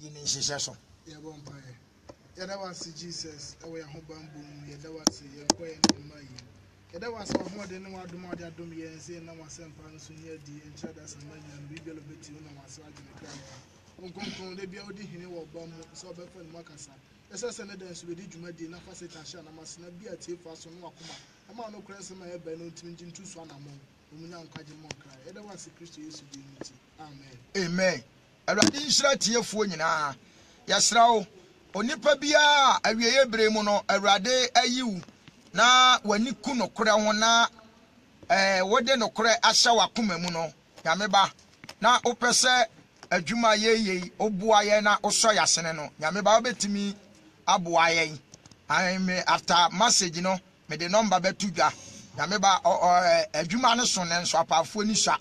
Dini nhyehyɛ Yada was Jesus, away a home bamboo, yada was a quiet in my year. Yada was more than one domad at Domia and say, no one sent Panos near the enchanters and money and we build a bit in our swag in the crowd. Uncle, they be out in or bomb, so before Macassa. As I said, dance with the Jumadi, and Nafas and must not be a tea for some Wakuma. A man of Crescent my head by no twinting to Swanamon, Umunan Kajimoka. Yada was a Christian used to be unity. Amen. Amen. I didn't start here for you now. Yes, now. Onipa bia awieye bremu no awrade ayiwu na wani ku nokore ho na wode nokore ahya wakoma mu no nyameba na opese adwuma yeye oboa ye na oso yasene no nyameba obetimi aboa ye after message no me the number betudwa nyameba adwuma ne so ne nso apafo ni sha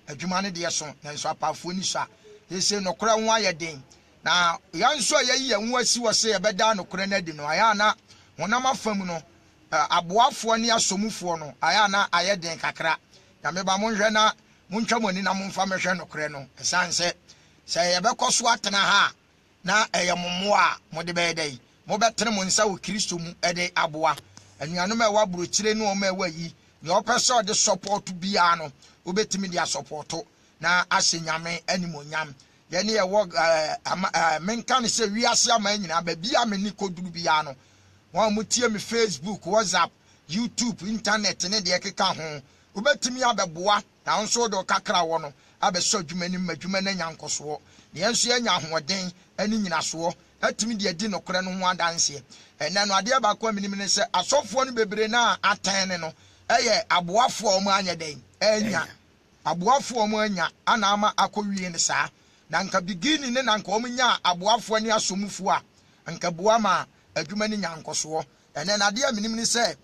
adwuma ne de so ne nso apafo ni sha yese nokore ho ayeden na yanso yayi yanwu asi wose yebeda no kore na di no aya na honam afam no aboafo ne asomufo no aya na ayeden kakra ya meba monhwe na montwa moni na momfa mehwe no kore no esanse se yebekɔso atena ha na eyemmo a mode beedai mo betere mo nsa wo Kristo mu ede aboa anuanom a waburokyire ne o ma wayi ne opese de support bia no obetimi dia supporto na asenyame animonyam yeni ye wo menka ne se wiase amanyina ba bia me ni koduru bia no won mutie me Facebook WhatsApp YouTube internet ne de keka ho obetimi abeboa na nso do kakra wo no abeso adwumani madwuma na nyankoso ne enso anya ahoden ani nyinaso atimi de adi no kore no ho adanse ena no ade ba kwa minim ne se asofo no bebre na atan ne no eye aboafo o mu anya den enya aboafo o mu anya ana ama akowie ne saa na nka bigini ne na nka omunya aboafo ne asomufo a nka boa ma adwuma ne nyankoso ene na de minim ne se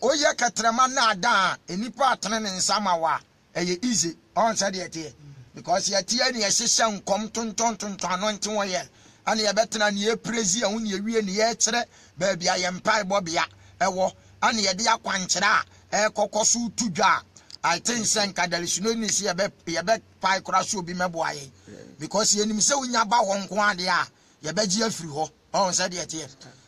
oye katrama na ada enipa atene ne nsama wa eye easy on said it because ye tie ne ye hyehyɛ nkom tonton ano nte wo ye ana ye betena ne ye praise a woni ye wie ne ye kyerɛ ba bia ye mpai bobia ɛwɔ ana ye de akwankyerɛ a kokoso tudwa I think senka there is no need see ye be pai kraso obi meboaye because ye nim se wonya ba won ko ade a ye beji afiri ho on said it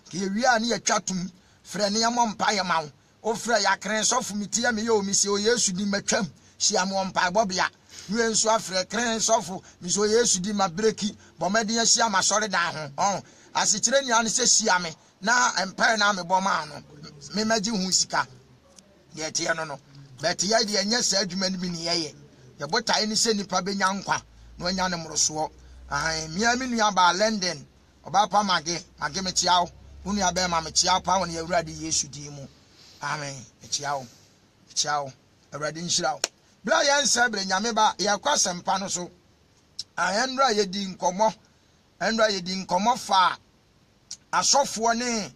ke ye wie a ne ye twatum frɛ ne yamɔ mpaye mawo o frɛ yakren sɔfo mitie me ye o mi se o Yesu di matwam si amo mpaye bobia nwe nso afrɛ kren sɔfo mi so Yesu di mabreki bomadi asi amasɔre da ho on asikire nia ne se sia me na mpaye na me boma no me maji hu sika ye tie no but ye de enye sa adwuma ni bi ne ye botae ni se nipa benya nkwa no anya ne moroso mia mi nua ba London oba pa mage me tiawo unu ya be ma me tiawo pa won ye awurade Yesu di mu amen tiawo awurade nhyirawo bla ye nsa bre nyame ba ye kwasempa no so enra ye di nkomo fa asofo ne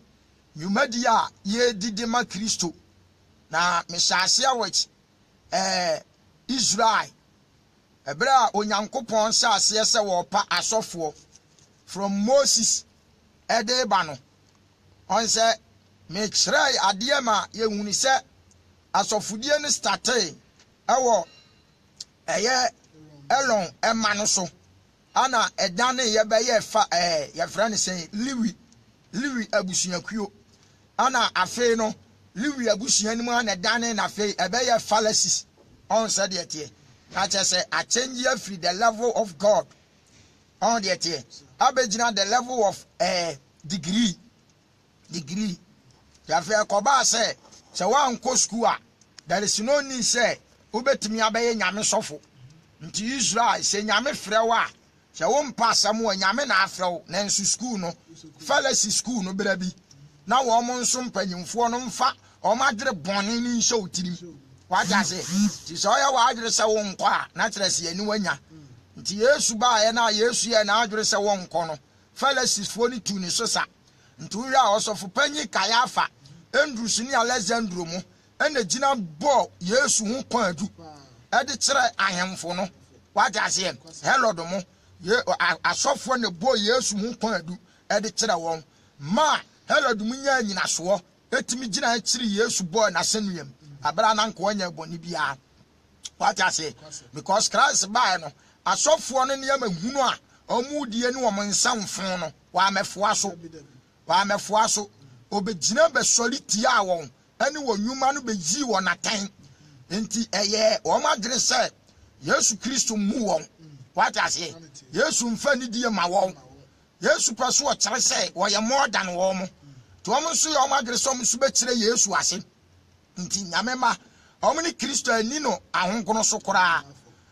nyumadi a ye didi ma Kristo na mishase awich Israel ebra onyankopon sase se wo pa asofo from Moses edeba no on se me krai ade ma ye huni se asofudie ne starte ewo eye elon ema no so ana edane ye be ye fa ye frane se liwi abusuakuo ana afe no liwi abusuan mu ana dane na fe ebeye fallacies on said it here na say a change free the level of God on the here abegina the level of degree ya fe koba say wan ko school a there is no need say obetimi abeye nyame sofo nti Israel say nyame frewa say won pass am nyame na afrew na nsu school no fallacy school no bra bi na wo mo nso mpanyimfo no mfa o ma dre boni ni nso utirim waja se ti so ya wa adre se wo nko a na kire se ani wanya nti Yesu ba ye na Yesu ye na adre se wo nko no fallacies fo ni tu ni so sa nti wi a osofo panyi Kayafa Andrews ni Alexandro mu ena gina bo Yesu hu kwan adu e de kire ahemfo no waja se Herod mu ye asofo ne bo Yesu hu kwan adu e de kire won ma Herod mu nya nyina so etimi gina akiri Yesu boy na senuam abra na nko anya boni bia what I say because Christ by no asofo no ne yama hunu a omudie ne wo nsamfon no wa mefoa so obegyina be soliti a won ene wo nwuma no beji wo natan enti eye wo madwene se Yesu Kristo mu won what I say Yesu mfa ni die ma won Yesu paso wo kire se wo ye more than wo mo to wo nso ye wo madwene so mo so be kire Yesu ase enti nyamema omni Kristo ani no ahonkono so kora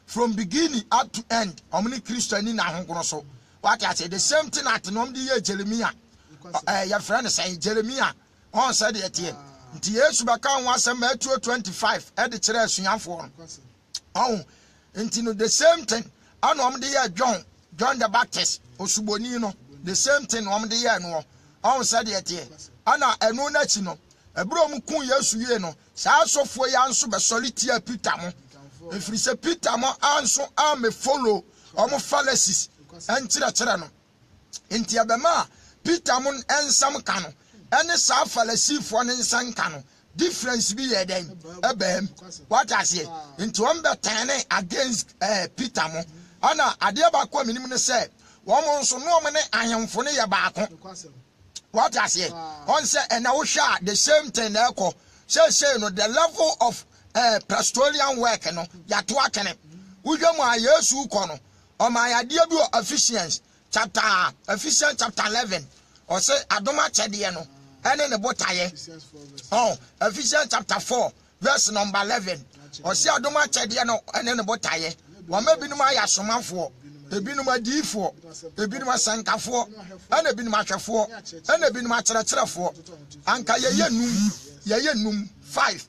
from beginning up to end omni Kristo ani na ahonkono so what I say the same thing at no de ye Jeremiah your friend say Jeremiah on said it here nti Yesu baka ho asem Matthew 25 e de kire asuafo oh nti no the same thing ana om de ye John the Baptist osuboni no the same thing om de ye no on said it here ana eno na chi no ebro mu kun Yesu ye no saa sofo ya nso be solitia Peter mo efiri se Peter mo anso am follow om fallacies enchira no nti abema Peter mon ensam ka no ene sa falasifo ne nsan ka no difference bi ye den ebem what I say into one turn against Peter mo ana ade ba kwa minim ne se wo mo nso no mo ne ahemfo ne ye ba ko what I say on say na wo hwa the same thing na ekọ say no the level of pastoral work no ya to akene wo hwam a Yesu ko no o ma ya de bi Ephesians chapter 11 or say adoma chede no ene ne botaye oh Ephesians chapter 4 verse number 11 or say adoma chede no ene ne botaye wa ma binum ayasomafo ebinum adifo ebinum asankafo ene binum ahwefo ene binum akyerɛkyerɛfo anka ye num 5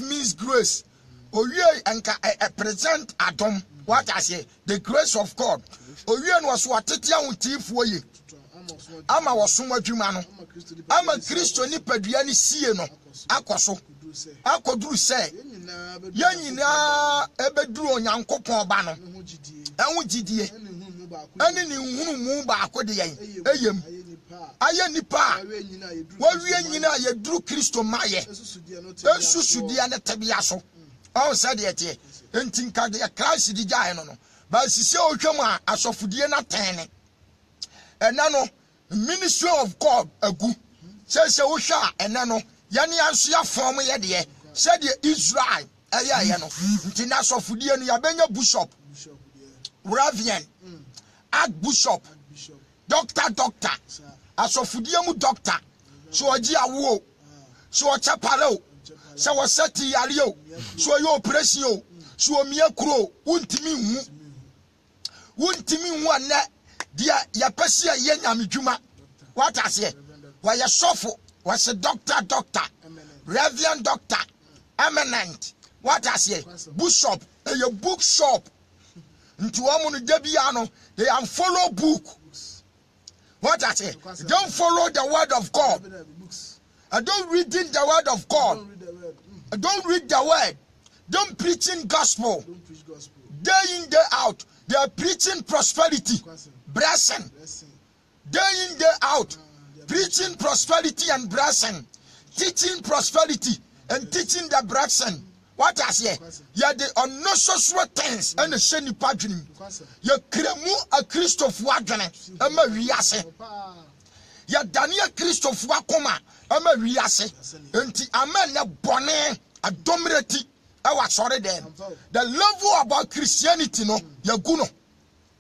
means grace owie anka present adom what I say the grace of God owie no so atete ahotifo ye ama wosom adwuma no ama Kristo ni padua ni sie no akoso akoduru se yanyina ebeduru onyankopon ba no enwo gidie ene ni hunu mu ba akode yen eyem aye nipa wawie nyina ye duru Kristo maye esusudie ne tabia so o said yete entinka de Christ di jae no ba sise ohwam a asofudie na tene ena no ministry of God agu se wo hwa ena no yane anso ya form ye de said Israel ye no nti na asofudie no ya benya bishop Ravian archbishop doctor asofudie mu doctor so oji awo so o chapalo so wo seti yare o so yo operation o so omie kuro untimi hu ane dia ya pese ye nyamedwuma what I say wa ya sofo was a doctor reverend doctor eminent what I say bishop a bookshop nti wo mu no debia no they unfollow book what I say don't follow the word of God I don't reading the word of God I don't read the word don't preaching gospel day in day out they are preaching prosperity blessing day in day out preaching prosperity and blessing teaching prosperity and teaching the blessing what I say ya the unnecessary things and the sheni padwini ya kremu a Christopher adwene ama wiase ya Daniel Christopher akoma ama wiase enti amen na bone adomreti awa sorry them the level about Christianity no ya gu no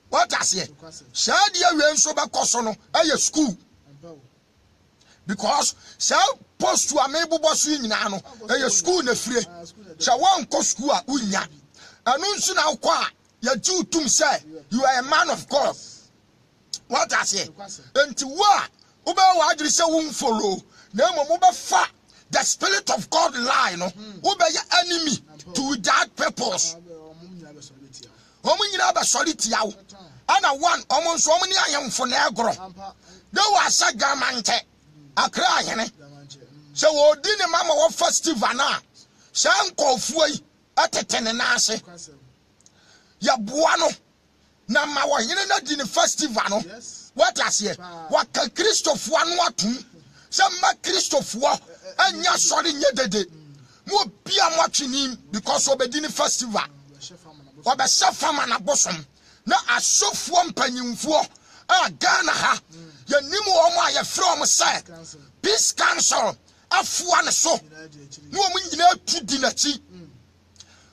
what I say said ya we nso be koso no aye school because say post to amebu bosu nyina no aye school na fire say one ko school a unya anu nso na akwa ya ji utum say you are a man of God what I say enti wa ube wa adiri say won follow na mo be fa the spirit of God lie no ube ya enemy to that purpose omo nyina ba soliti yawo ana one omo nso omo ni ayemfo na egoro de wa saga mante akra ahene se wo di ne mama wo festival na se ankofu yi atetene na ase ya boa no na ma wo hene na di ne festival no what ase wa ka Christopher anu atum se ma Christopher anya sori nye dede mo bia mo atwini because obedi ne festival obe chef fama na bosom na asofo mpanyimfo a Ghana ha yanimu omo aye from say peace council afua ne so no omo nyina tudi na chi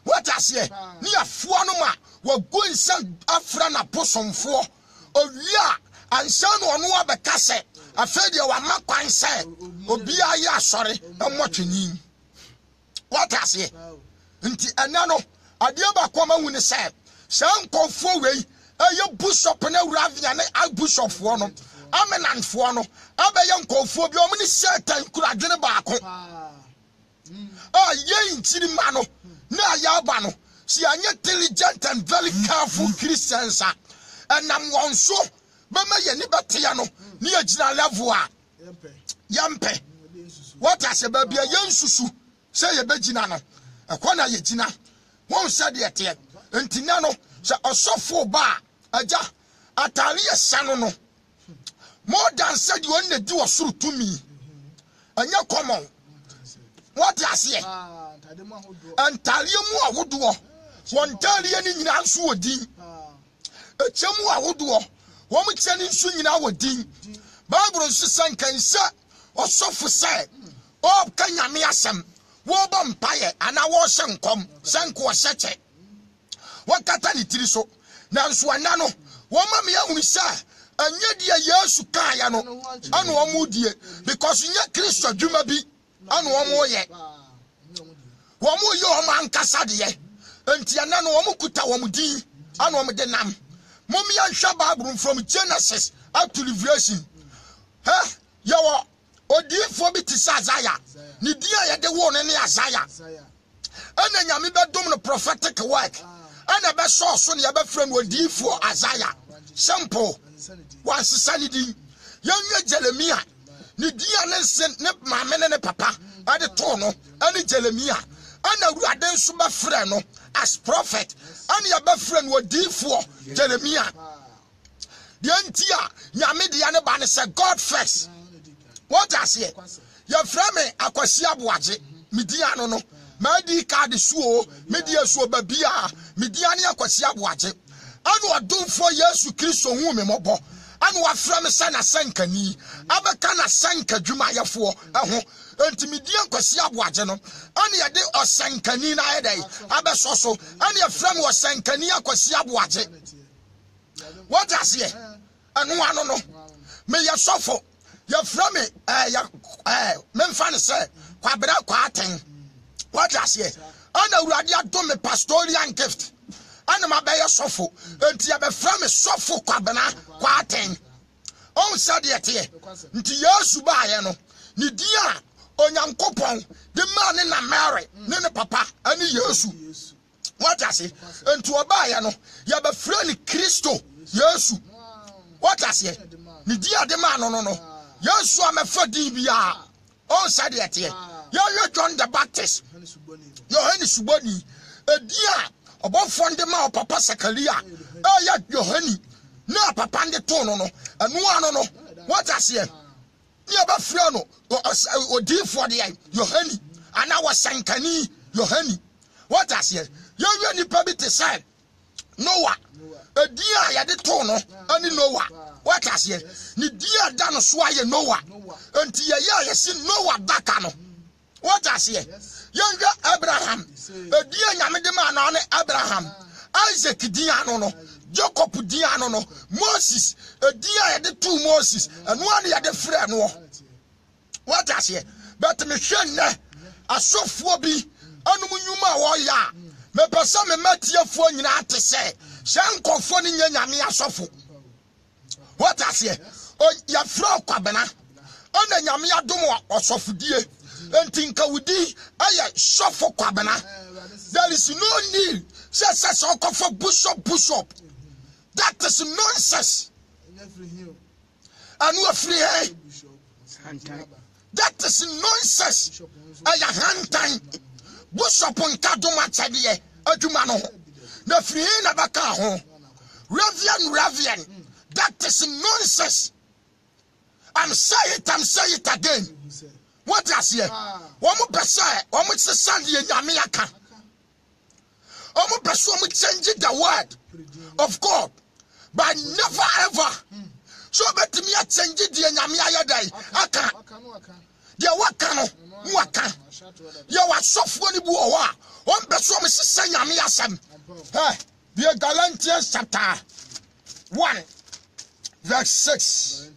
what I say ni afua no ma wa go nsan afra na posomfo owia ansa no ono abeka se afede wa makwan se obi aye asore emotweni what I say nti enano ade ba kwama hu ne se nkofo wei aye bishop na Ravia na bishop fo no amenanfo no abaye nkofo bi omo ni Satan kuradwene baako ye ntiri ma no na ya ba no si anye intelligent and very careful Christians enam won so bema ye ni betia no ni agina level a yampe what I say baby ye nsusu say ye begina no ekwana ye gina won said ye te ntina no se osofo ba aja atari esano no more than said you only do osuru tumi anya common what I say antari mu awodo won tari ni nyina nso odin echemu awodo wo mu chani nso nyina wodin bible nso sankan se osofo se o kanyame asem wo bo mpaye ana wo hye nkom sanko hyeche wakata ni tiri so na nso ana no wo ma me ahunu se anya dia Yesu kan ya no anu wo mu die because nya Kristo dwuma bi anu wo mu ye wo mu ye o man kasa de ye enti ana no wo mu kuta wo mu din anu wo mu de nam mom ya hwa Bible from Genesis up to Revelation yawo odifo bi ti Isaiah ni dia ye de wo ne Isaiah ana nyame be dom no prophetic work ana be so ne ya be frame odifo Isaiah simple one sanity young Jeremiah ni dia ne sen ne mama ne papa ade to no ani Jeremiah ana ruade so be frame no as prophet ani ya be frame odifo Jeremiah the antia nyame dia ne ba ne say God first. What I say? Your frame akwasi aboaje media no ma di card suo media suo babia media ne akwasi aboaje anu adumfo Yesu Kristo hu me mobo anu wa frame sana sankani abeka na sanka dwuma yefo ho enti media akwasi aboaje no anu ye de osankani na yedai abeso so anu ye frame osankani akwasi aboaje. What I say? Anu anu no me yesofo your frame memfane say kwabra kwaten what I say ana urade adom me pastoral gift ana mabaye sofo enti ya be frame sofo kwabna kwaten on said yet nti Yesu ba ye no ni dia onyankopon de man na Mary ne papa ani Yesu what I say enti oba ye no ya be frame Kristo Yesu what I say ni dia de man no Yesu amefadi bia on said yet you John the Baptist Yohani Suboni edia obofo nde ma papa Sakaria ya Yohani na papa nde to no anu ano no what I say ni aba frɛ no odifo de Yohani ana wasankani Yohani what I say you nipa bi te say Noah edia ya de to no ani Noah what I say ni dia da no so aye Noah enti ya si Noah daka no what I say yanga Abraham edia nyame de ma na Abraham Isaac dia no Jacob dia no Moses edia ya de to Moses anu ane ya de frɛ no what I say but me hwɛ ne asofo bi anu nyuma wo ya me pesa me matiafo nyina ate sɛ nkɔfo ni nyame asofo. What I say? Oh, ya fra kwabena. Ona nyame adom osofudie. Entinka wudi aya sofo kwabena. There is no need. Say okofo bishop. That is nonsense. Anu afri that is nonsense. Aya hantan. Bishop nka dom achadie aduma no. Na free na baka ho. Ravian. That is nonsense. I'm saying it again. What I say? Omo pesa, omo se sand ye nyame aka. Omo pesa omo change the word of God. but never ever. So bet me a change the Yamia day. I can't. Dear Wakano, Waka. You are soft when you are. One person is saying Yamiasam. Dear Galatians chapter 1, verse 6.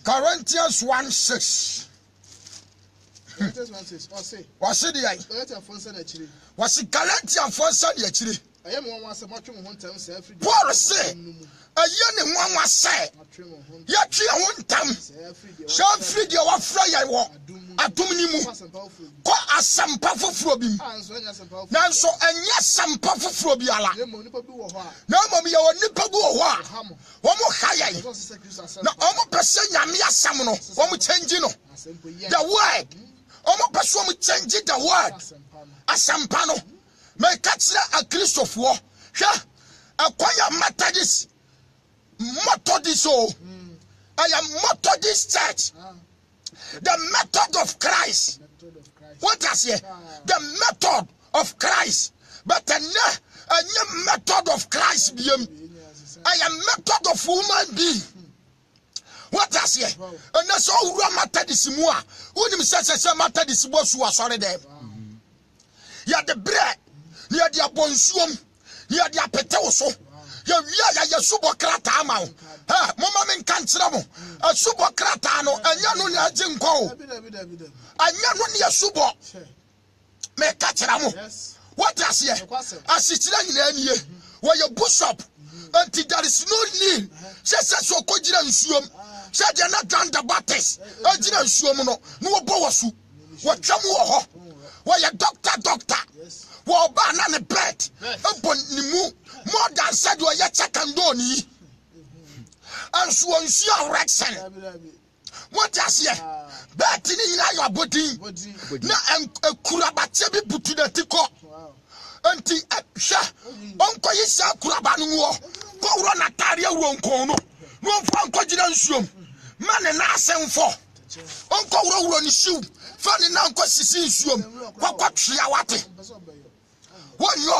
Corinthians 1, 6. Was it the was it Galatian for Sunday actually? Paul say, a young one was say, yet you won't come. Shall feed your fire walk. A dominimu. Call us some powerful frobim. Now, so and yes, some powerful frobiala. No, mommy, you will nipple go. One more high. No, almost person Yamia Samono. One more changing the word. Almost person change the word. A sampano. May catch a Christopher war. Acquire Methodist. Methodist. I am Methodist church. The method of Christ. What does he? The method of Christ. But a new method of Christ. I am method of woman being. What does he? And that's all Methodist more. Who himself Methodist was sorry there. You had the bread. You had the bonsuum. You had the apetoso. You are your subocrata amount. Ha, Mamma Cancramo, a subocratano, and Yanunia Jinko. And Yanunia subo. Make catch what does he? As it's in any where your bush up until there is no need. Says so Kojira Suum. Said you're not done the Baptist. I didn't Suomo, no Bowasu. What Jamu, where your doctor. Well, banana bed. Upon Nimu, more than said, you are yet second doni. And so on, see our Rexen. What does he? Betty in your body. Now, and a Kurabachebi put to the tico. Until Uncle is a Kurabanu. Go run a Taria Roncono. No one Kojidam. Man and I send for. Uncle Ron shoe. Funny now, because she's you. What Triawati? What you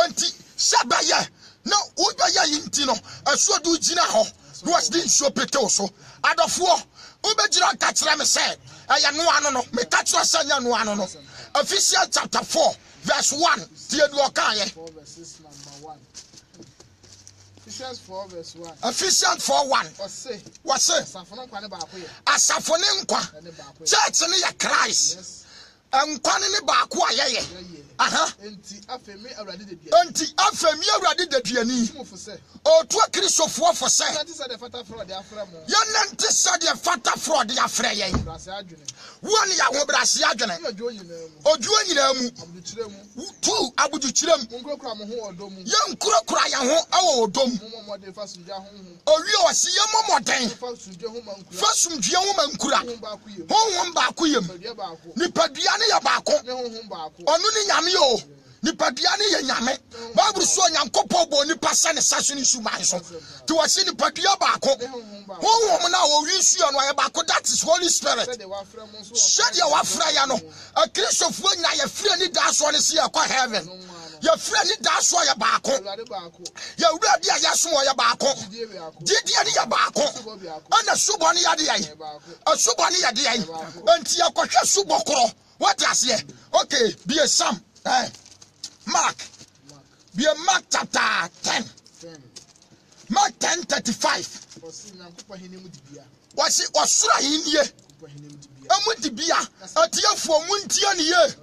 auntie Sabaya? No, Ubaya Intino, a so do Gina ho, was the so petoso. Out of war, Ubajira Catram said, I am no, me catch your son, no. Official chapter 4, verse 1, Theodore Ephesians 4, verse 1. Ephesians 4, 1. What's it? Asafonenkwa. Church near Christ. And Kwanini Bakwa, Enti afemi awrade de piani o to Christopher for say ya nante sa de fata fraud ya frɛ yɛn won ya ho brase adwene oduo nyina mu tu abudukyirem ya nkurokura ya ho awo odom owi o se ya momoden fasumdua ho mankura honhom baako yam nipadua ne ya baako onu ni nyame o nipadua ne ya nyame Bible so nyankopɔ bo nipa sane saso ni suman so to wase nipadua baako honhom na o wi suo no ya baako, that is Holy Spirit. Shed ya wafra ya no a Christopher nya ya frɛ ni da so ne se ya kwa heaven ya frɛ ni da so ya baako ya wurade ya yaso ya baako didie ni ya baako ana subo ni ya de yan asubo ni ya de yan anti ya kwhwɛ subo koro. What does here? Okay, be a Sam. Mark. Be a Mark chapter 10. Mark 10:35. Was it Osura in ye? Amutibia, a tear for Muntian ye.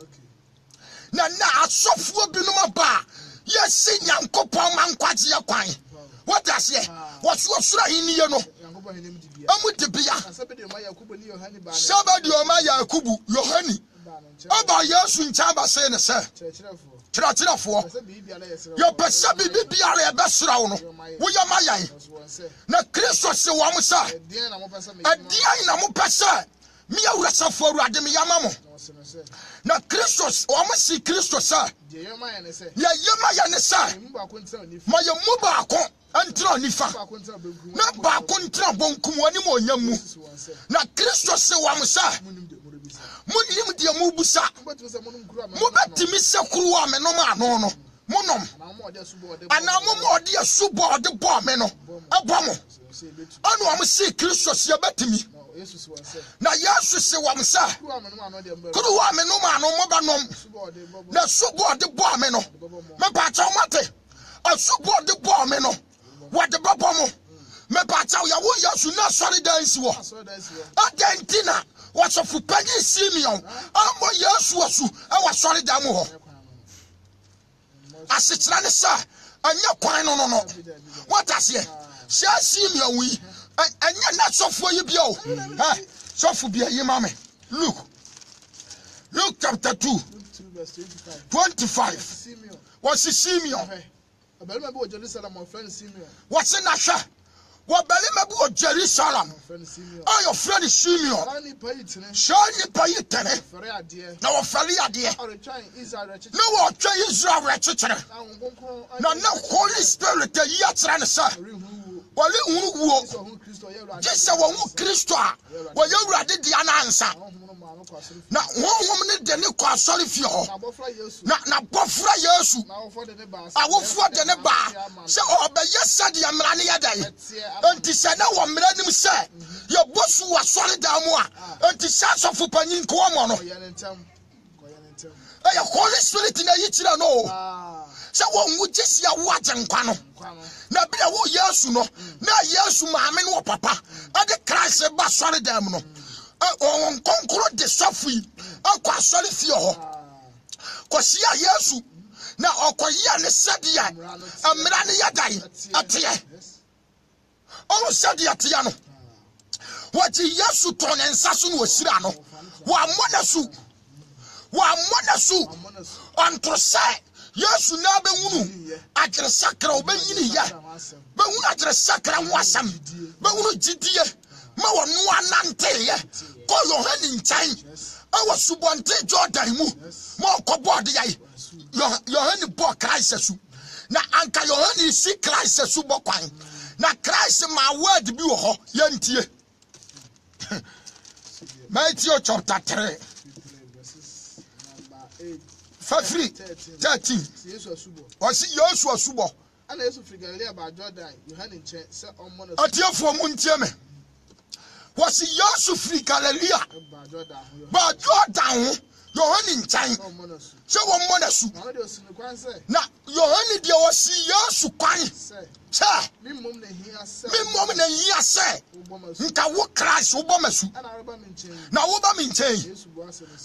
Nana, a soft wood binuma bar. Yes, sing young copa man quatia quine. What does here? What's Osura in ye? No. Amutibia. Sabadi Omaya Kubu, Yohani. About Yasun Chamba saying, sir. Tratira for your Pasabi Bibiale Basrauno. We are my na Christos Wamsa. A Diana Mupasa. Mia Rasa for Radimi Yamamo. Na Christos Wamasi Christos, sir. Ya Yamaya Nessa. My Mubako. Antro nifa na ba kontra bonkum wani mo yamu na Kristo se wamsa munim de mu busa mu betimi se kruwa me no ma no no monom ana mo de asubo de bo me no abomo anu am se Kristo se betimi na Yesu se wam sa kudu wa me no ma no mo ba nom na subo de bo me no me pa cha mate asubo de bo me no wa de bobo mo me pa cha ya wo Yesu na sori dance wo adentina was of Peggy Simeon amo Yesu asu e wa sori da mo ho asitra ne sa anya kwan no what as here she Simeon wi anya na sofo yi bia o ha sofo bia yi mame Luke chapter 2 25 was Simeon abelma bo Jerusalem my friend Simeon what's in that Wabelima bo Jerusalem. Oh, your friend is Simeon. Shani payitene. Na wafari adie. No wa try Israel rechichene. Na Holy Spirit the yatrane sa. Wale unwo. Jesa wo Kristo a. Wo yewrade dia na ansa. Na honhom ne de ne kwa sori fie ho. Na bofra Yesu. Awofo de ne ba. Se obeye sade amra ne yedai. Enti se na wo mra nim se ye bosu wa sori da mu a enti se asofo panyin ko mo no e Holy Spirit na yichira no se wo nwu jesi a wo agenkwa no na bia wo Yesu no na Yesu maame no papa ade Christ ba sori da mu no on konkoro de sofi akwa sori fie ho kosia Yesu na okoya ne sadia amra ne yadai atie oh sadia atia no what Yesu ton ensaso no osira no wa monasu anto sai Yesu na be hunu agere sakra obanyini ya be hunu agere sakra ho asam be hunu gidie ma wonu anante ye ko Yohane nchan awo subonte Jordan mu ma okobo de yai Yohane bo Christ su na anka Yohane si Christ su bo kwan na Christ ma word bi wo ho yantie Matthew chapter 3 Fafri 13 wasi Yesu asubo ana Yesu fi Galilea ba Jordan Yohane nche se ommo na atiefo mu ntie me wasi Yesu fi Galilea ba Jordan Yohane nchan se wo mo na su na Yohane de wasi Yesu kwan se mimom na hia se nka wo Christ wo bomasu na wo ba mi nchen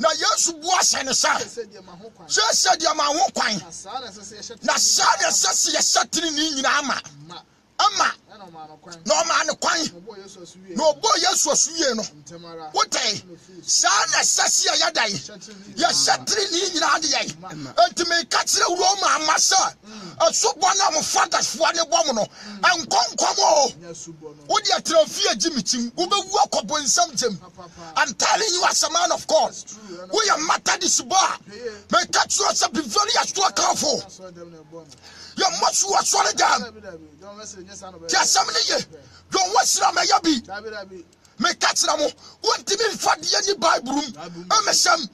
na Yesu buase ne sa se dia ma ho kwan na sa de se ye satiri ni nyina ama no man kwan no bo Yesu asuye no wotai sa na sase ya dai ya satiri ni nyina de yai entime ka kire wo ma amasa asubo na mo fathers fo ne bom no ankonkomo wo dia trafia gimichim wo be wu akobo nsam jem. I'm telling you as a man of God we are matter this bar me ka kire say be very careful you must was sorry down just some ye don't watch na me yabi me catch na mo want me fa de any Bible room amesam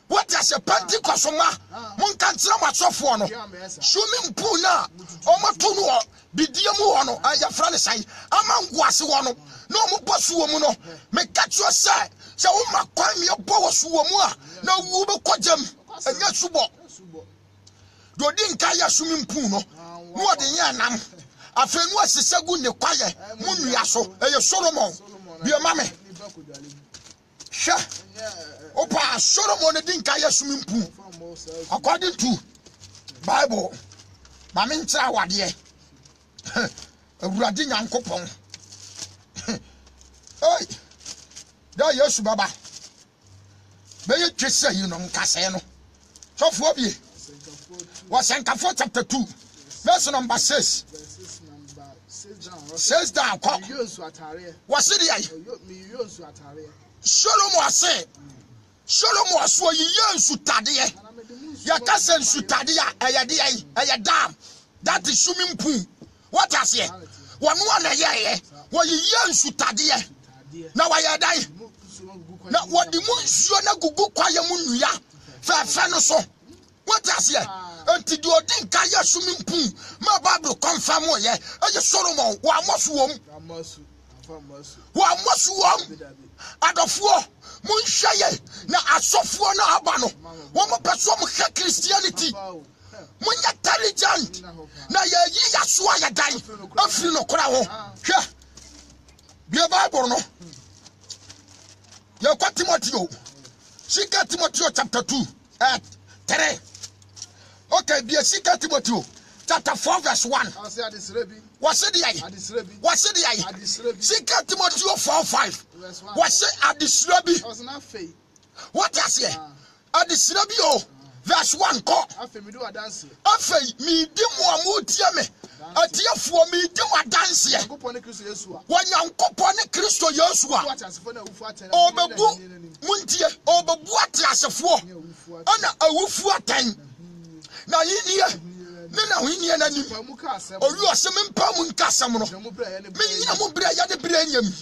what is a Pentecost ma mon kan tira ma sofo no swimming pool na o ma to no bidie mu ho no aya fra ne sai amango ase ho no na o mo bosu wo mu no me catch you say wo ma kwan me bo wo su wo mu a na wu be kojam anya subo do din ka ya swimming pool no no de nya nam afenu asesegu ne kwaye munua so eye Solomon bi mame sha opa Solomon din ka ya swimming pool according to Bible mame ntra wade awurade nyankopon oi da Yesu baba be ye twese yi no nkase no sofo bi Wasenkafo chapter 2 verse number 6 says down what's it Solomon say Solomon so yensu tade yakasen su tade aya dam that is swimming pool what has here one na ye wo yensu tade na wa ya dai na wodi mu nsuo na gugu kwaye mu nua fa no so what has here enti di odin ka yesu mimpu ma Bible confirm o ye eye Solomon wa amosu wom adofo munhye na asofo na aba no wo mo peso mo hwe Christianity munya intelligent na ye yi yaso ya dan afiri no kora ho hwe bi Bible no ye kwa Timothy Second Timothy chapter 2 3. Okay, be a Second Timothy chapter 4 verse 1. What's it the Second Timothy 4:5. What's it at the Srabi? What is here? At the Srabi verse 1 call. Afe mi di mo amutiame. Atia for me di wa dance here. When Yankopon Kristo Yesu a. Obebu muntie obebu atiasefo. Ana awufu atan. Na yinie na hini na ni oyu asem mpa mu nka asem no menyina mo bra ya de bra nyam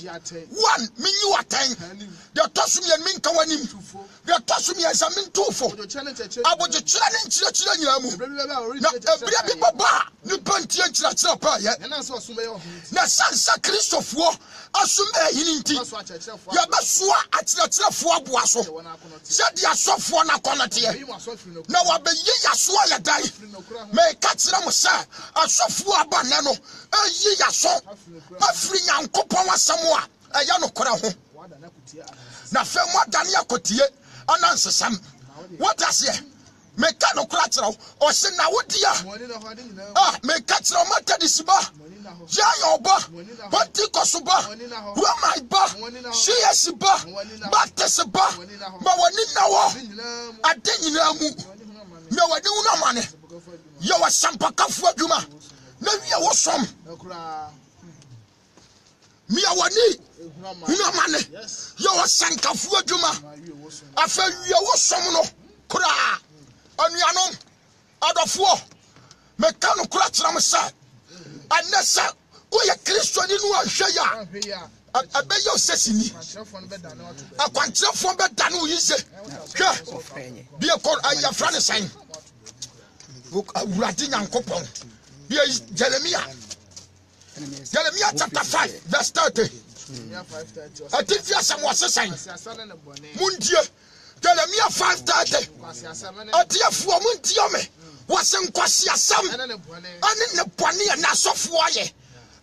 one menyi watan de tosum ye menka wanim de tosum ye sa mentufo aboje kira ne nkira nyamu na ebra bi baba ni pantie nkira pa ye na sansa Kristofo asuma hini nti ya besoa akira aboa so se de asofo na konote na wabeyi yaso ya dai me katira mo sa asofo abana no ayi yaso afiri Nyankopon asamo a eya no kora ho na fe mo dane akotie anansesam what is here me ka no kora kira o se na wodia me katira o mata disiba ya yoba Pentecost ba Roma ba CS ba Baptist ba ma woni na wo adenyina mu me wadi una mane ye wa sampakafu adwuma na wi wo som mi awani una mane ye wa sankafu adwuma afa wi wo som no kura anuanom adofo me kan kura tiram sa anasa wo ye Kristo ni nu ahwe ya abeyo sesini akwantrefo be dane wo yise hwe bi e call aya frane sign book awurade Nyankopon bi Jeremiah chapter 5 verse 30 atifia samwase sign mundie Jeremiah 5:30 atiafo mundie me wase nkwasi asam ane ne bone na asofo aye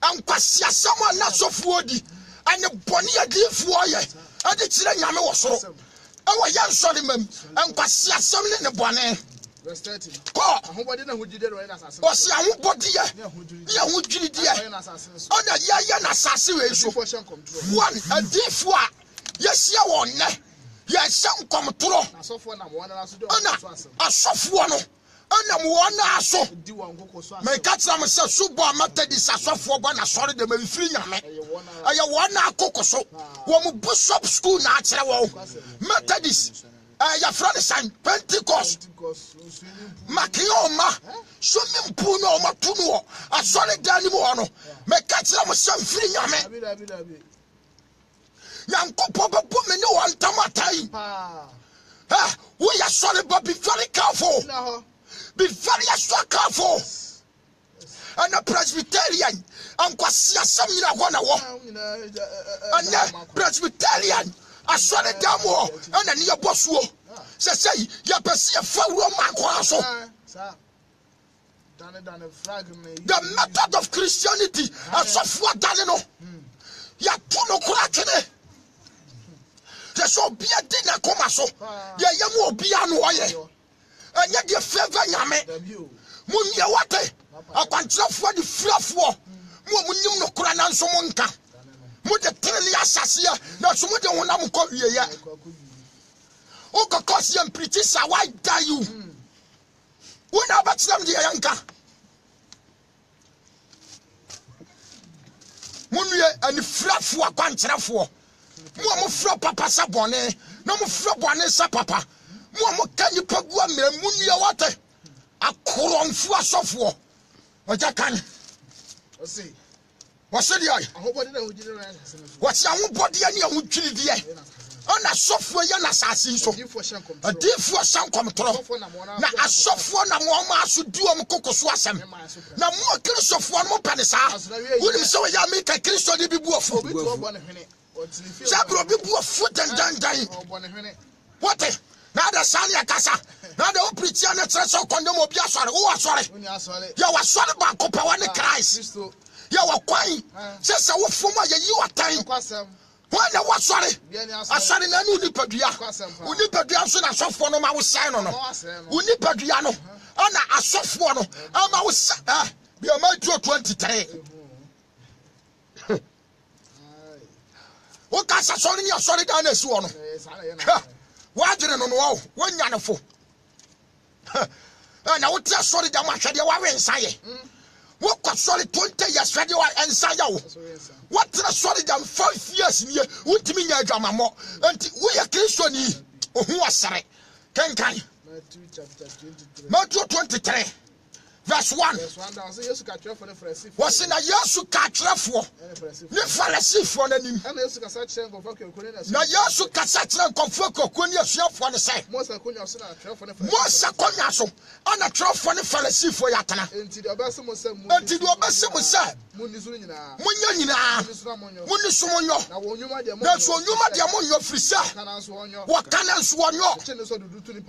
ankwasi asam na asofo di ane bone adifo aye ade kire nyame wo soro awo ya nsori mam ankwasi asam ne bone verse 30 ahobode na hudide ro na asase o se ahobode ye ne ahudwiri die ona ya na asase we so one adifo a yesia won ne ye nkom toro asofo na mo na so do asofo no ana mo na aso me katsa me se subo amata di asofo gba na sori de me firi nyame aye won na akokoso wo mo bishop school na akere wo Methodist ya front sign Pentecost makioma so me mpu no ma tunu asori dani mo no me katsa mo se firi nyame Nyankopon bebo me ne one tamatai we are sorry but be very careful. Be very careful. And a Presbyterian and Kwasia Samina Wana and Presbyterian I saw the damo and a near Boswo. Say, Yapasia Fawro Makwaso. The method of Christianity as of what Danino Yatuno Krakene. So be a dinner comaso. Ya yamu piano waye. And yet your favor yame. Munya wate. A control for the fluff. Munyum no Kuranan Somonka. Mude Telia Sasia. Not so much on Namuko ya. Oka Kosian Pretisa, why die you? When about them the Yanka? Munya and the fluff for a control. Mo fro papa sabone no mo fro bone sa papa mo kan pagua me munua wate akoronfu asofo oja kan o se di ai ahobode na hujire ran wase ahobode ani ahudwiri die ona asofo ya na asase so adifo shankom tro na asofo na mo ma aso di o mkokoso asem na mo kristofo no pene sa wonim se ya meka kristo de bibu ofo sabro bibu ofo dandan what na da sani akasa na da opritia na tre so kondom obi asore wo asore ya wasore ba ko pa woni Christ ya wakwan se se wo foma ya yi watan wanya wasore asare na ni nipadua so na asofo no ma wo sai no unipadua no ana asofo no ama wo sai bi o ma 23 wo ka sa sori ni asore da na si wo no wajire no no wanya no fo na wo ti asore da ma hwede wa wensaye wo kwa sori 20 years hwede wa ensaye wo what the sorry than 5 years ni untimi nya adwamamo anti wo ye kristo ni ohu asare kenkan Matthew 23 verse 1 was na Yesu ka trefo ni Pharisee na nim na Yesu ka sa kire nkonfo kokoni asuafo ne sai Mose konya so ana trefo ne Pharisee fo yatana enti do obese mo sa munya nyina muni sumonyo na so nyuma de monyo frisa wakana nso onyo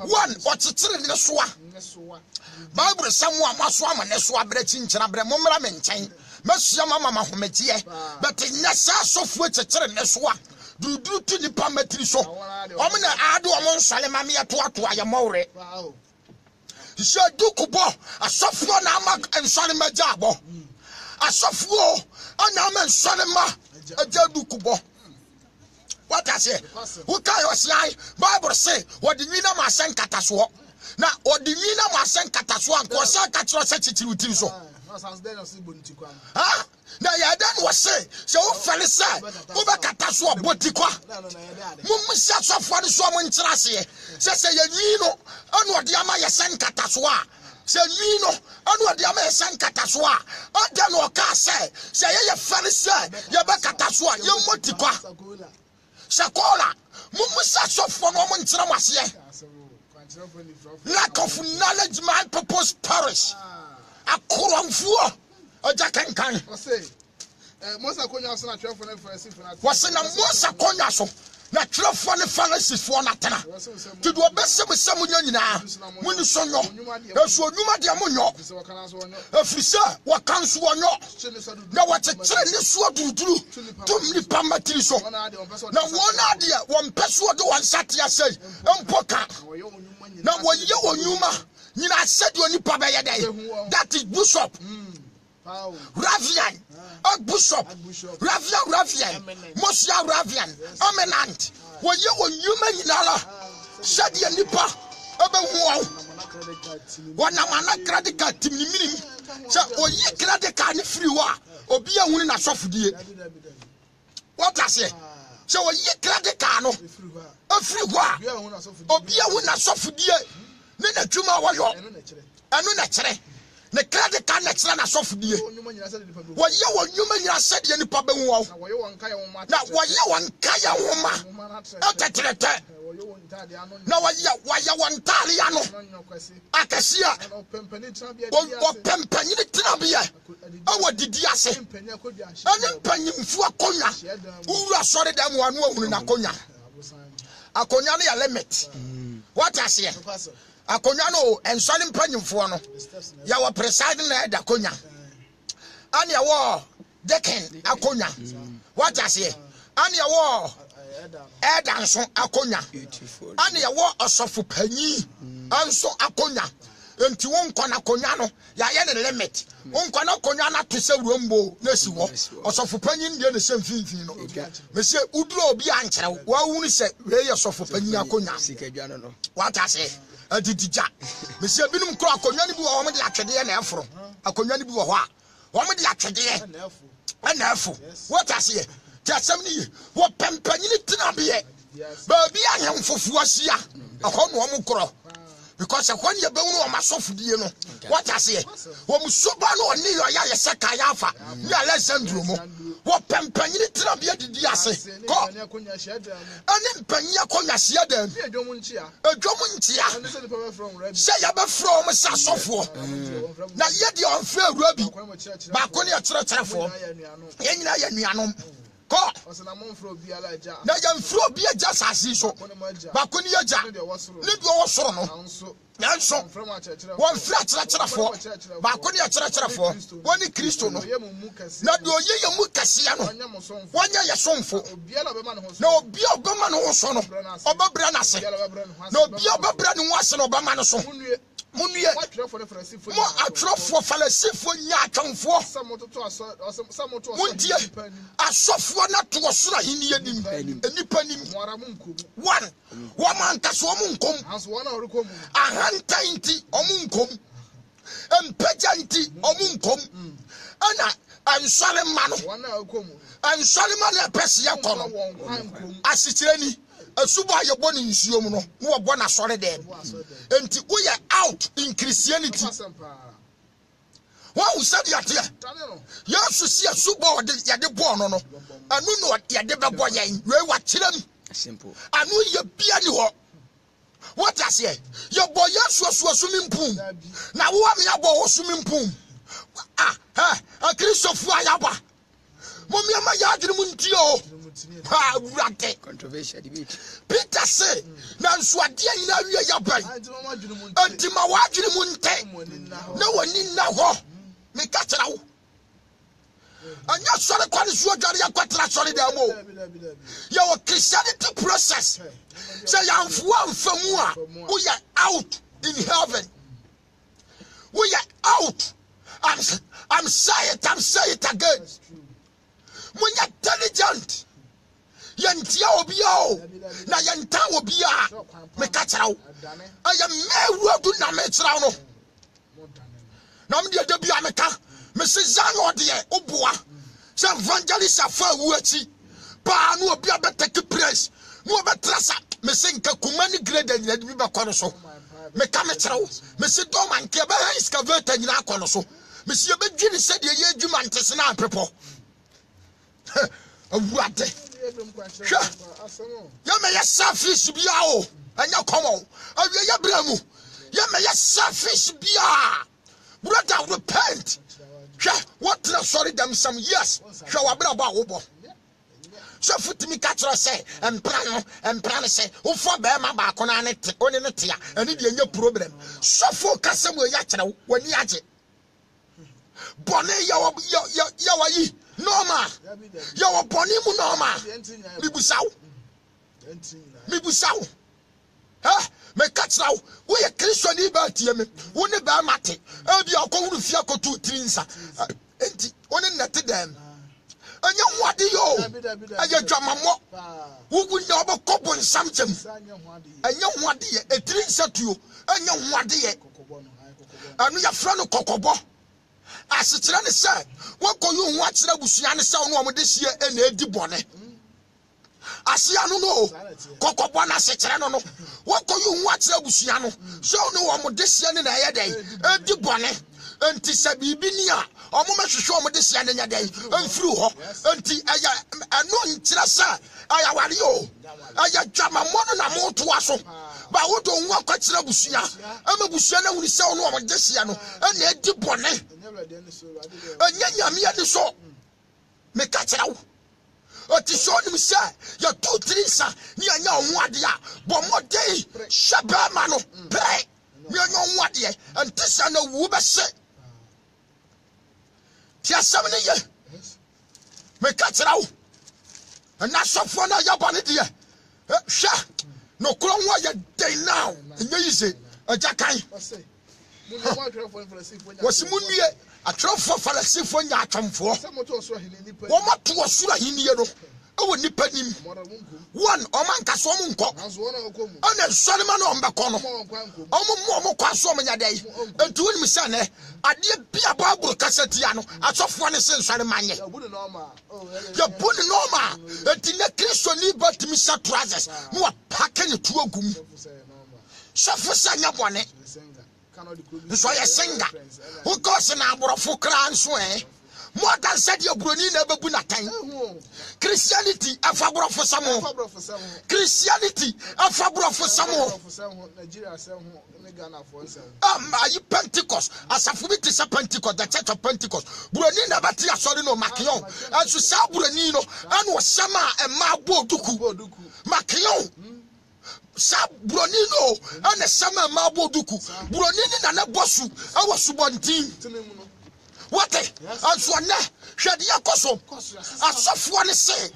one otetire ne soa Bible samu maso amane so abere chinchira bre momra me nchen masua mama mahometie but nyasa sofu chechere ne so a dudu tu ni pamatri so omna ade omo nsale mame yeto ato ayemowre se dukubo asofu na ama nsale majabo asofu ana ama nsale ma aja dukubo what I say who can you say Bible say what the nyina ma sen kataso na odinina ma sen kataso anko se ka kiro se chichiri utim so na ya dan wo se wo fele se wo be kataso obotikwa mum se asofo ne so mo ntirase se ye nwi no anu ode ama ye sen kataso a se nwi no anu ode ama ye sen kataso a oda no ka se ye fele se ye be kataso a ye motikwa sakola mum se asofo no mo ntira mwase lack of knowledge my purpose perish akoronfuo oja kankan Mose konya so na trefo ne Pharisee wase na Mose konya so na trefo ne Pharisee fo na tena ti do obesem sem nyina muni sonyo eso nyuma de monyo afisa wakanso onyo na watetere ne so duruduru tumni pamatiri so na wona de won peso de won satia sei empoka na woye wonyuma nyina said oni pa be yedai that is bishop Ravian Bishop Ravian Mosia Ravian Eminent woye wonyuma nyinala said ye nipa ebe hu wana mana credit card timni minim se oyi credit card ni free wa obi ehunu na sofudie what I say se oyi credit card no free wa obi ehunu na sofudie ne na twuma woyo enu na kire ne credit card na kire na sofudie woye wonyuma nyina said ye nipa be hu na woye won kaya homa atetrete na waya wantali ano akasia o pempanyini tinabia awo didi ase ani panyimfu akonya uru sori dem wanu ohunu na akonya ne ya limit what I say akonya no ensori panyimfu no ya wo presiding na da akonya ani ya wo deken akonya what I say ani ya wo Edanso akonya ane ye wo osofo panyi anso akonya enti won kona akonya no ya ye ne limit won kona akonya na to se wrombo na si wo osofo panyi ndie ne se mfinfin no me se uduro obi ankere wa hunu se we ye osofo panyi akonya sikadwa no what I say adidija me se binum kro akonya ni bi wo mo de atwede na eforo akonya ni bi wo ho a wo mo de atwede na efo what I say Jasamni, what pempanyini tinabe, baby, I am for Fuasia, a home woman crow. Because when you bone on my soft, you know what I say. When Subano near Yaya Sakayafa, ya less than Drumo, What Pampany Trabia did Yase? Go and Panya Koyasia them. A Dromuntia. Say about from a Sassofo. Now yet the unfair Ruby. Baconia Trafo. Yenianum. Go. Now young Fro be a just as he saw. Baconia Jack. Little Sono. Yanso one flat for Baconia for one Christo no. Now do ye Mukasiano. 1 year song for no be a Berman or son of Obabranase. No be a Babran was an Obamanason. Munia, more a drop for Fallacy for Yakan for some a soft one not to a sura in the one woman Taswamunkum as one or a hantainty omunkum and pejanti omunkum and Solomon and Solomon a Persia as it's any. A super your born in Siomo, who are born as solid dead. And we are out in Christianity. What who said you here? You have to see a super or the born on. I know what you never boy in. You watch them. Simple. I know you be any what I say. Your boy was swimming pool. Now, what me about swimming pool? Ah, a Christopher Yaba. Mommy, my yard muntio. Ha, rate. Controversial debate. Peter say, Nanswadia in a real yabai. Until my watch in Munte. No one in now. Me catch it out. And you saw the quality of your quatra solid. Your Christianity process. Say, I'm one from one. We are out in heaven. We are out. I'm saying it again. When you're intelligent, Yantia Obio, Nayanta Obia, Mekatao. I am mere do Nametrano. Namdia de Biameka, Mrs. Zano dear, Obua, some evangelist of Fawati, Pa no be a better place, no better, Messenka Kumani grade and let me back on so. Mekametro, Mrs. Doman Keba is covered in Akonoso. Monsieur Begin said, ye Jumantes and our people. What? You may have selfish be out, and you come on. I will your bramu. You may have selfish be out. Brother, repent. What? Sorry, them some years. Show a brother over. So, foot me catch us say, and plan say, who for Bama back on it, on it, and it is your problem. So, focus some way yachano when you had it. Bonnet, yawa. Norma, you are Bonimu Norma. Mibusau. Huh? Me catch now. We a Christian liberty. We never matter. I'll be a cold fiaco 2 things. And only net them. And you what do you? And you drama more. Who will know about couple something? And you what dear, a 3 set you. And you what dear. And we are friend of Cocobo. As it's said, what can you watch the Busiana sound one this year and Eddie Bonnet? I see, I don't know. Cocobana said, I don't know. What can you watch the Busiano? So no one this year in a day. Eddie Bonnet. And Tissabi Binia, or Mama show me this year in a day. And through her. And I know in Trassa. I are you. I jam a modern amount to us. But what don't walk at Busia? I'm a Busiana with sound one this year. And Eddie Bonnet. And Yamia so me catch it out. Or to show him, sir, your 2 trees, near your one dia, but more day, Shabamano, pay, near your one dia, and this and a woman say. Tia 7 years, me catch it out. And that's so fun, your bonnet dear. Sha, no crown what you day now, and you say, a jackai. Was Munia a trophy for a symphony? I come for one more to a sura in the oh, nipper him. One, Omanka Somunko, and then Solomon on Bacono. Almost Quasom in a day, and to him, son, I did be a Bible Cassetiano. I saw one sense on the money. You're putting Norma, and in the Christian liberty, Mr. Trousers, who are packing it to a goom. Suffer sang up on it. So a singer who goes an hour of crowns way. more than said your bruni never been a time. Christianity a fabro for some more. Christianity a fabro for some more. Are you Pentecost? As a fubit is a Pentecost, the church of Pentecost. Bruni never tia sorino Makion. As you saw Brunino, and was Sama and Mabo Duku. Makion. Sa Bronino and the summer Mabo Duku. Bronini and a bossu. I was one team. What? And so now, Shadia Koso. A soft one say,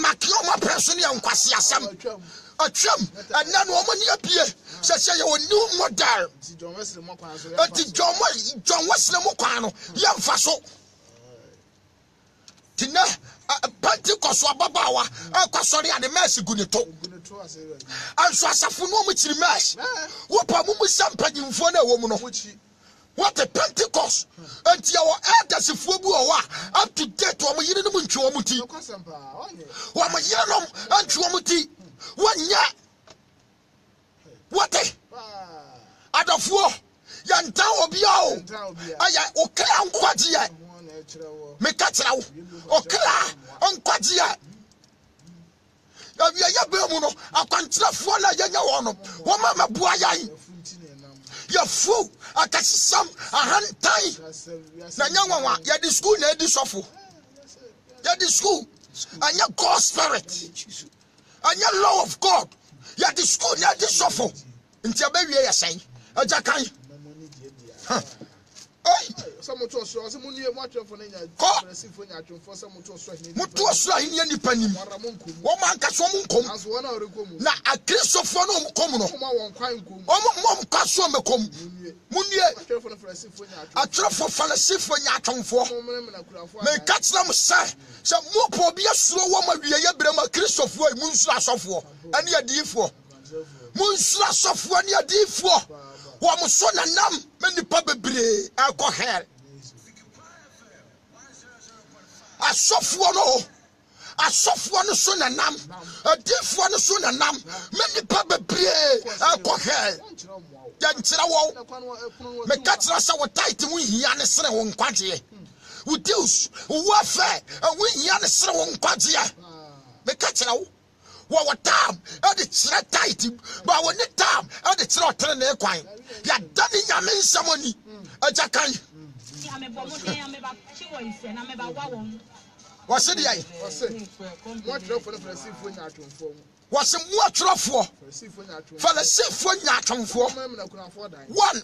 Makioma person and Quasia Sam. A chum, and none woman appear. Says you new model. John Wesley Mokano, young Faso. Tina Pentecost Wabawa, Alcasori and the Mercy Gunito. And so as a funo which remesh. What a woman sampling for a woman. What a Pentecost! And your elders if we were up to date or you didn't want Chuamuti. What my yellow and Chuamuti. 1 year. What a out of war. Yan Tao Bio. I okay, I'm quite yet. Mekatra okra onkwagye ya bemuno akwantrafo na yenya wono wo mama bua yan ya fu akasisam ahantan na nyanwa ya di school na edi sofo ya di school anya God spirit anya law of God ya di school na edi sofo nti abawie ya sai aja kan some to so some new much for Nanya for some to so Mutuasra in any penny. Woman Casomum as one hour na a Christopher Comuno. Mom Casomacom Munia a truffle fallacy for Yaton for may catch them, sir. Some more poor be a slow woman be a Brema Christopher Munsla software and your D4 Munsla software near D4. One son and nam, many probably alcohol. A soft one, a soft one son and nam, a deaf one son and nam, many probably alcohol. Yantrawo, Mecatra our tight win Yanis on Quadia. Who deals warfare and win Yanis on Quadia. Mecatra. What time? And it's not tight, but when the time and it's not turning their coin. You're done in your main ceremony. A jackal. What's it? What's a more truffle for the safe one yatum for 1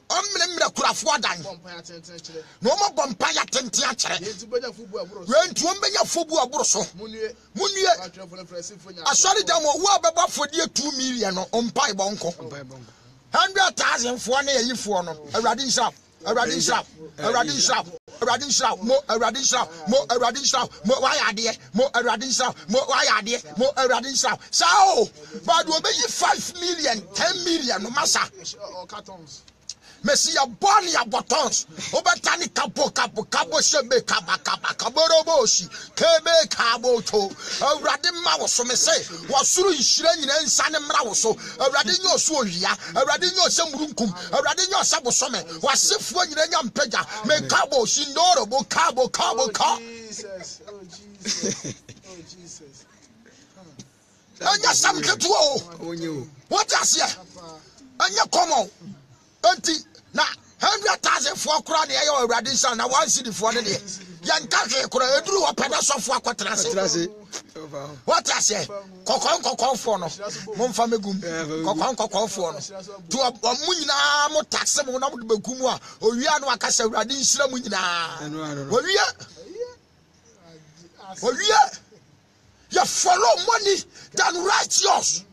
omnimra no more bumpire tentia when to a fubu abroso munie a solid dam or for dear 2 million on pie bonko 100,000 for an year for no a radin shop. A radin shop, a radin shop, a radin shop, more a radin shop, more a radin shop, more why idea, more a radin shop, more why idea, more a radin shop. So, but will be 5 million, 10 million, no matter. Messi a bonny a buttons, Obatani capo shebe caboroboshi, kebe caboto, a radima was so me say, was through Shren and San Mauso, a radino suya, a radino samrunkum, a radino sabosome, was if when you're young pega, me cabo, shindoro, cabo. Jesus, oh Jesus. And yes, I'm get to what I say, and you come on, auntie. Na 100,000 for crowd the air radisha na 1 city for the day. Yankake kura eduru opeda so for kwatrase. What I say? Kokon for no. Momfa megum. Kokon for no. To omunyina mo tax mo na mo begum a owia no akasa radisha mu nyina. Owia. You follow money than righteous.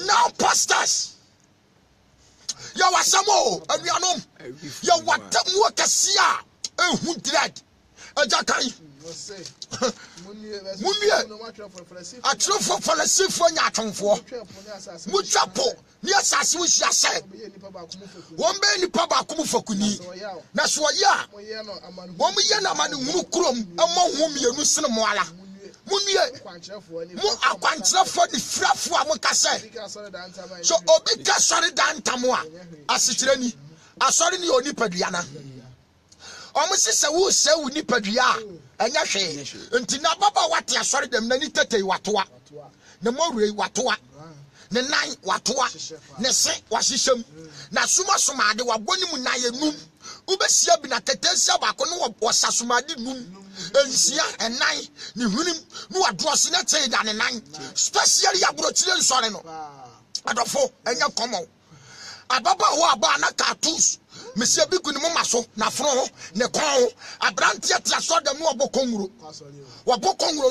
Now pastors. You are Samo, and we are no. You want to work a sia, and who dread a jackay. A truffle for a symphony atom for Muchapo, near Sassi, said. 1 baby papa come for Kuni. That's what ya. 1 million man who crum among whom you lose no more. Munie, mo akwantra for the frafu amukase. So obika sorry dan tamwa. Asitreni. Asori ni oni pediana. Almost say wo se wo nipadua enya hwe nti na baba wate asori dem na ni tetei watoa na morui watoa ne nan watoa ne se wahyehyem na suma ade waboni mu na yenum ubesia bi na tetesia ba ko no wasasumade num ensia enan ne hunim no wadrose na tei da ne nan specially abrochire nsore no adofo enya komo ababa ho aba na cartoons mesia bi kunu mo maso na fro ne kon abrante atia so dem no obokonguro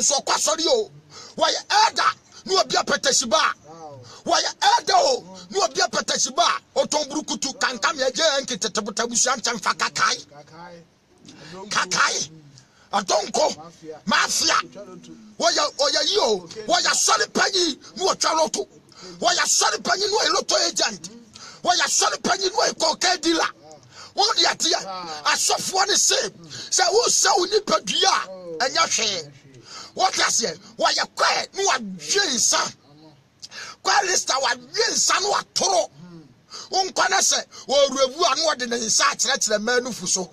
so kwasori o wa elder no obi apetesiba wa elder o no obi apetesiba otomburukutu kankam ya je enketetebutabusu ntamfa kakai adonko mafia oya yo oya sori panyi no otwaroto oya sori panyi no eloto agent oya sori panyi no ekoka dealer won dia tia asofo ne se wo se oni padua enya hwe what I say oya kwa no adwensa kwa lista wadwensa no atoro unkwana se oruevu anu ode ne nsa akire manu fuso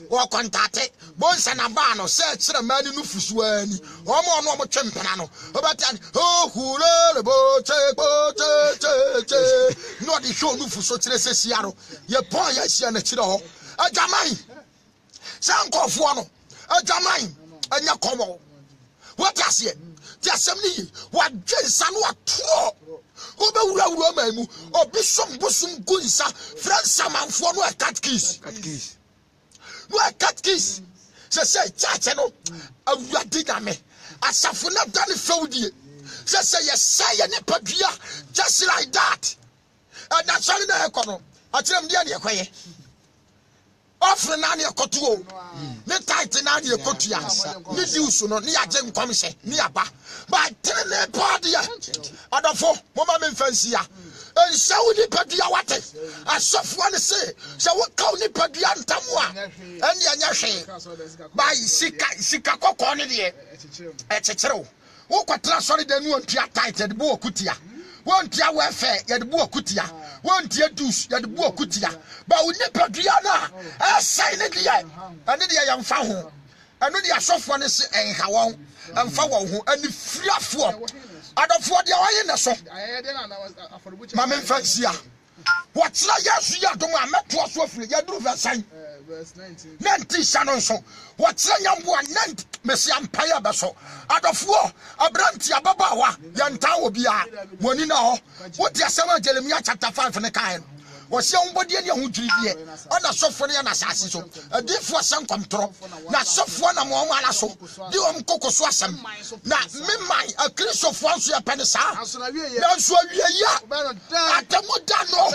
o kontate bonsa na ba no se akire manu no fuso ani omo no twempena no obata hure bo che no de show no fuso kire se siaro ye pon ya sia na kire ho adwaman sankofo no adwaman anya komo what I say ti asem ni wadwensa no atoro obe wura mamu obi som bosum gunsa fransa manfo no cat keys no cat keys say chache no awurade na me asafo na dane fewdie say yes ne padua just like that and that's all na ekono atirem dia ne ekoye ofre na ne ekoto o ne tight na ne ekotua ne diusu no ne yaje nkomse ne aba but tene padia adofo mama me fansia ensawu ni padua wate asofo ne se wo kaw ni padua ntamu a ene anya hwe by sika kokko ne de echecherew wo kwatra sori de nu ontua tight de bo okutia wontia wefe ye de bo okutia wontia dus ye de bo okutia ba wo ni padua na asai ne de ye ene de ye mfa ho eno de asofo ne se enha won emfa wo ho ani friafo adofo de waye ne so ma me fansia wotira yesu ya dom ameto so afiri ya duru verse 19 sano so wotira nyambo a mesi ampaya beso adofo abranti ababawa ya ntan obi a moni na ho woti asema Jeremiah chapter 5 ne kan wose ombodie ne ho dwirie ona sofo ne na asase so adifo asem komtro na sofo na mo ala so di om kokoso asem na memman akrisofo anso ya pene sa na so awie ya atamudano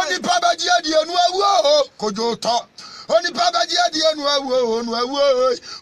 oni babaji adie nu awu kojo to oni babaji adie nu awu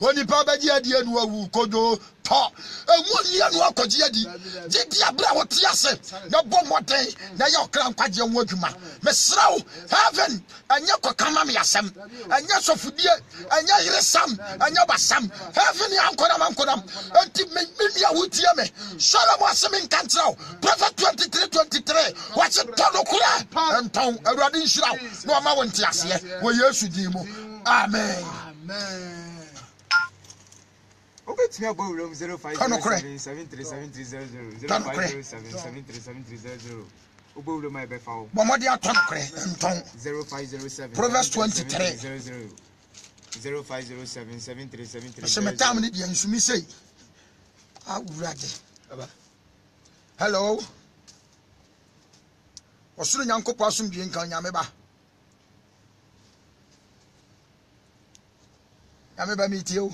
oni babaji adie nu awu kojo to ewoni anu akoji adi jidi abra wotiase na bomoden na ye okra nkwaje ho adwuma mesrawo heaven anya kokama me yasem anya sofudie anya yiresam anya basam heaven yankora mankodam enti me awotie me Solomon asem nkantrawo prophet 23 wache tono kura enton awurade nhirawo na ma wonti ase wo Yesu din mu amen Okay, to me about room 0507373000 0507373000. Obo room my befau. Bomodi atonokre enton 0507 Proverbs 23 05077373. Semetam ni dia nsumi sei. Awurade. Hello. Osuru nyankopɔ asomdwe nka nyame ba. Nyame ba mi tie o.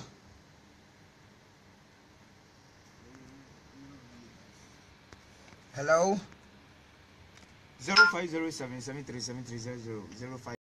0507737300 05